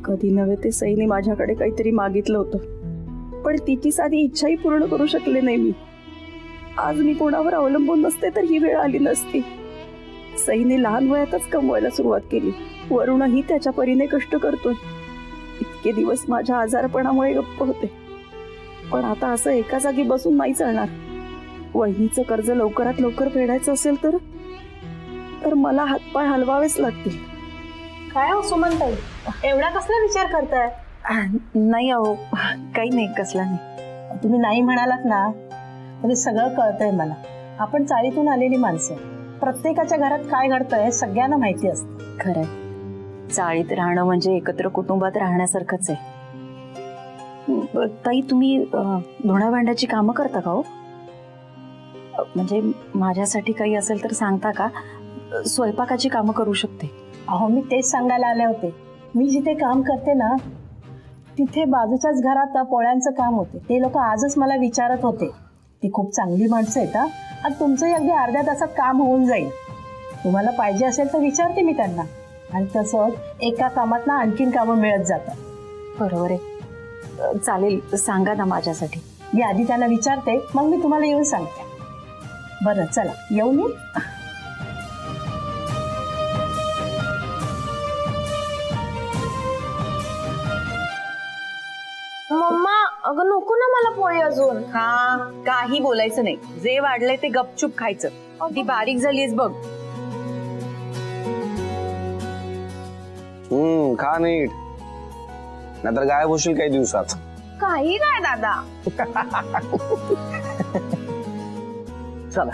कधी नव्हे ते सईने माझ्याकडे काहीतरी मागितलं होतं, पण तिची साधी इच्छाही पूर्ण करू शकले नाही मी. आज मी कोणावर अवलंबून नसते तर ही वेळ आली नसती. सईने लहान वयातच कमवायला सुरुवात केली, वरूनही त्याच्या परीने कष्ट करतोय. इतके दिवस माझ्या आजारपणामुळे गप्प होते, पण आता असं एका जागी बसून नाही चालणार. वहिनीचं कर्ज लवकरात लवकर फेडायचं असेल तर मला हातपाय हलवावेच लागतील. काय हो सुमनताई, एवढा कसला विचार करताय? नाही अहो, काही नाही, कसला नाही. तुम्ही नाही म्हणालात ना तरी सगळं कळतंय मला. आपण चाळीतून आलेली माणसं, प्रत्येकाच्या घरात काय घडतंय हे सगळ्यांना माहिती असतं. खरंय, चाळीत राहणं म्हणजे एकत्र कुटुंबात राहण्यासारखंच आहे. ताई, तुम्ही धुण्या भांड्याची कामं करता का हो? म्हणजे माझ्यासाठी काही असेल तर सांगता का? स्वयंपाकाची कामं करू शकते. अहो, मी तेच सांगायला आले होते. मी जिथे काम करते ना तिथे बाजूच्याच घरात पोळ्यांचं काम होते. ते लोक आजच मला विचारत होते. ती खूप चांगली माणसं आहेत. आणि तुमचंही अगदी अर्ध्या तासात काम होऊन जाईल. तुम्हाला पाहिजे असेल तर विचारते मी त्यांना. आणि तसंच एका कामात ना आणखीन कामं मिळत जातात. बरोबर आहे, चालेल, सांगा ना माझ्यासाठी. मी आधी त्यांना विचारते, मग मी तुम्हाला येऊन सांगते. बरं, चला येऊ मी. मम्मा, अगं नको ना मला पोळी अजून. हा, काही बोलायचं नाही. जे वाढलंय ते गपचूप खायचं. ती बारीक झालीस बघ. खा नीट, नाहीतर गायब होशील काही दिवसात. काही काय दादा. चला,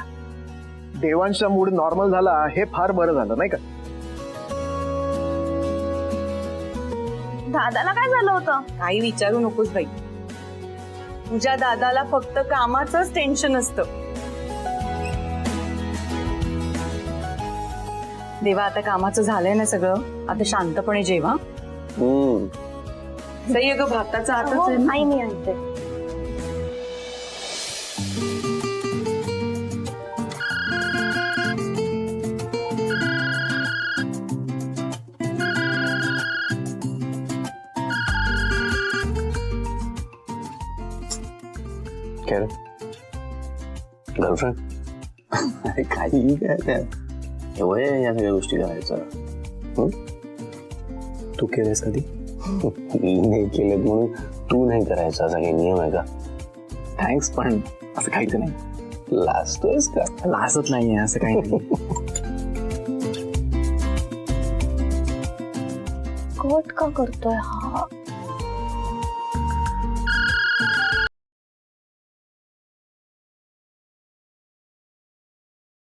देवांचा मूड नॉर्मल झाला हे फार बरं झालं, नाही का? दादाला काय झालं होतं? काही विचारू नकोस बाई. तुझ्या दादाला फक्त कामाचंच टेन्शन असतं. देवा, आता कामाचं झालंय ना सगळं, आता शांतपणे जेवा. सई, अगं भाताचा आताच आहे. नाही, मी आणते. गर्लफ्रेंड काही काय त्यात एवढ्या या सगळ्या गोष्टी करायचं. तू केलंस कधी? मी नाही केलं म्हणून तू नाही करायचा असा काही नियम आहे का? थँक्स, पण असं काहीच नाही. लाजतोयस का? लाजत नाहीये, असं काही नाही. कट का करतोय हा?